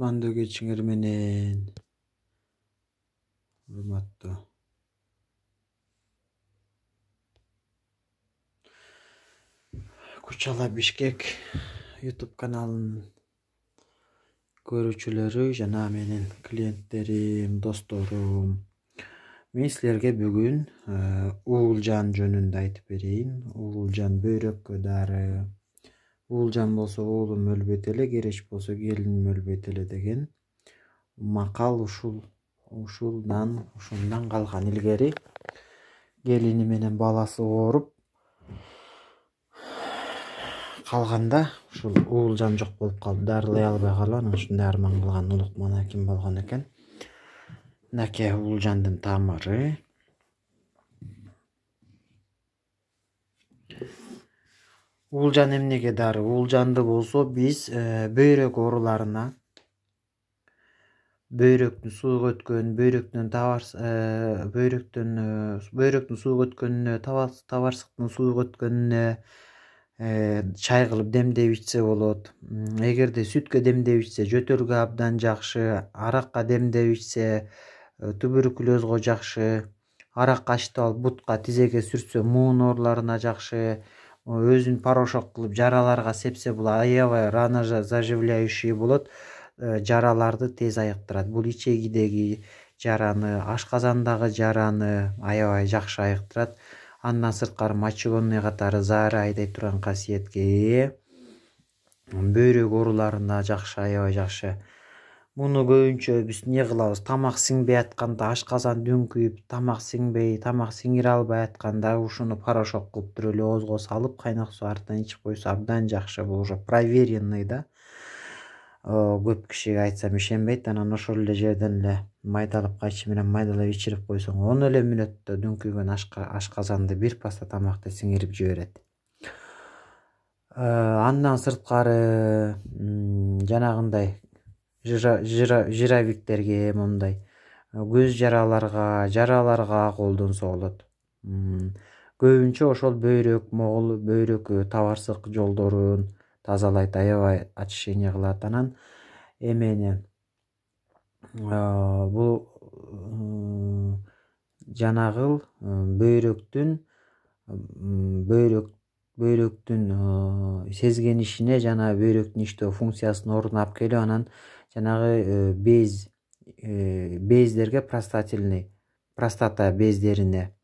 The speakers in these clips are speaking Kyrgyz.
Kutmandуу кечиңер менен. Урматтуу. Кучала Бишкек YouTube каналынын көрүүчүлөрү жана менин клиенттерим, досторум. Мен силерге бүгүн Уулжан жөнүндө айтып берейин. Уулжан бөйрөккө дары. Уулжан болсо уулум өлбөйт эле, Кереч болсо келиним өлбөйт эле деген макал ушундан калган. Илгери келини менен баласы ооруп калганда ушул Уулжан жок болуп калды. Дарылай албай калып, анан ушундай арман кылган улук манаким болгон экен. Мынакей Уулжандын тамыры. Уулжан эмнеге дары? Уулжанды болсо биз бөйрөк ооруларына, бөйрөктүн сууга өткөн, бөйрөктүн сууга өткөнүнө, табарсыктын сууга өткөнүнө чай кылып демдеп ичсе болот. Эгерде сүткө демдеп ичсе жөтөлгө абдан жакшы, аракка демдеп ичсе туберкулезго жакшы, аракка ачтып алып бутка, тизеге сүртсө муун ооруларына жакшы, өзүн порошок кылып жараларга сепсе бул аябай рано заживляющий болот, жараларды тез айыктырат. Бул ичегидеги жараны, ашказандагы жараны аябай жакшы айыктырат. Андан сырткары мочегонный катары заары айдай турган касиетке ээ. Бөйрөк ооруларына жакшы, аябай жакшы. Муну көбүнчө биз эмне кылабыз? Тамак сиңбей атканда, ашказан дүңкүйүп, тамак сиңире албай атканда ушуну порошок кылып туруп эле оозго салып, кайнак суу артынан ичип койсо абдан жакшы. Бул уже проверенный да. Көп кишиге айтсам ишенбейт. Анан ошол эле жерден эле майдалап, кайчы менен майдалап ичирип койсоң, 10 эле мүнөттө дүңкүйгөн ашказанды бир паста тамакты сиңирип жиберет. Андан сырткары жанагындай жировиктерге, мондай көз жараларга колдонсо болот. Көбүнчө ошол бөйрөк табарсык жолдорун тазалайт, аябай очищение кылат. Анан эмени бул жанагыл бөйрөктүн сезгенишине жана бөйрөктүн иштөө функциясынын ордуна алып келип, анан жанагы бездерге, простата бездерине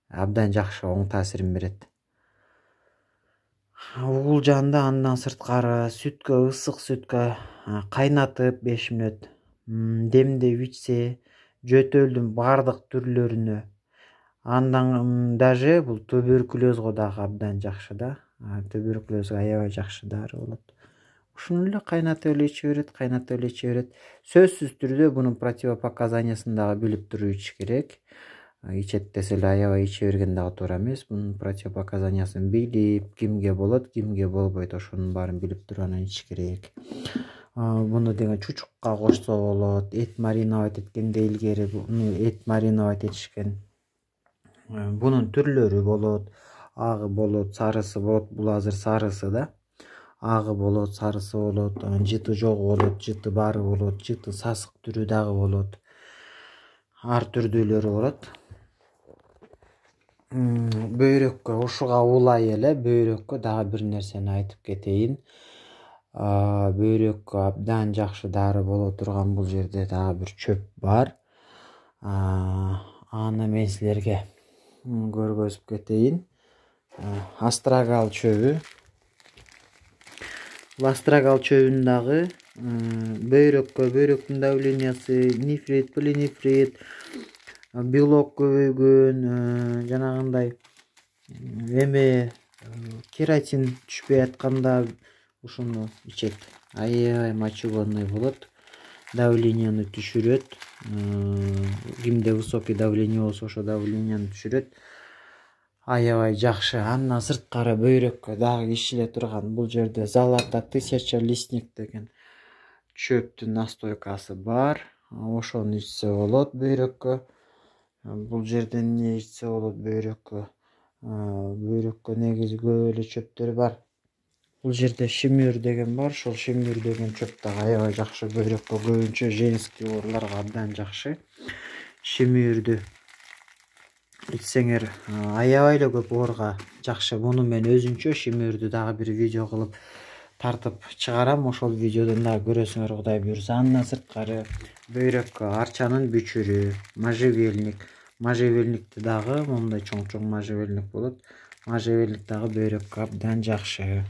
абдан жакшы оң таасирин берет. Уулжанды андан сырткары ысык сүткө кайнатып 5 мүнөт демдеп ичсе жөтөлдүн бардык түрлөрүнө, андан даже бул туберкулезго дагы абдан жакшы да. Туберкулезге аябай жакшы дары болот. Ушуну эле кайнатып эле иче берет. Сөзсүз түрдө бунун противопоказаниясын дагы билип туруп ичиш керек. Ичет десе эле аябай иче берген дагы туура эмес. Бунун противопоказаниясын билип, кимге болот, кимге болбойт, ошонун баарын билип туруп анан ичиш керек. Муну деген чучукка кошсо болот. Эт мариновать эткенде илгери буну эт мариновать этишкен. Бунун түрлөрү болот. Агы болот, сарысы болот. Бул азыр сарысы да. Агы болот, сарысы болот, жыты жогу болот, жыты бары болот, жыты сасык түрү дагы болот. Ар түрдүүлөрү болот. Бөйрөккө ушуга улай эле бөйрөккө дагы бир нерсени айтып кетейин. Бөйрөккө абдан жакшы дары боло турган бул жерде дагы бир чөп бар. Аны мен силерге көргөзүп кетейин. Астрагал чөбү. Бул астрагал чөбүн дагы бөйрөктүн давлениясы, нефрит, полинефрит, белок көбөйгөн, жанагындай кератин түшпөй атканда ушуну ичет. Аябай мочегонный болот. Давленияны түшүрөт. Кимде высокий давление болсо ошо давленияны түшүрөт. Аябай жакшы. Андан сырткары бөйрөккө дагы ичиле турган бул жерде Золото 1000 листник деген чөптүн настойкасы бар. Ошону ичсе болот бөйрөккө. Бул жерден эмне ичсе болот бөйрөккө? Бөйрөккө негизи көп эле чөптөр бар. Бул жерде шимир деген бар. Ошол шимир деген чөп дагы аябай жакшы. Бөйрөккө көбүнчө женский ооруларга абдан жакшы. Шимирди ичсеңер аябай эле көп ооруга жакшы. Муну мен өзүнчө шимирди дагы бир видео кылып тартып чыгарам. Ошол видеодон дагы көрөсүңөр Кудай буйрса. Андан сырткары бөйрөккө арчанын бүчүрү, можжевельник. Можжевельникти дагы мондай чоң-чоң можжевельник болот. Можжевельник дагы бөйрөккө абдан жакшы.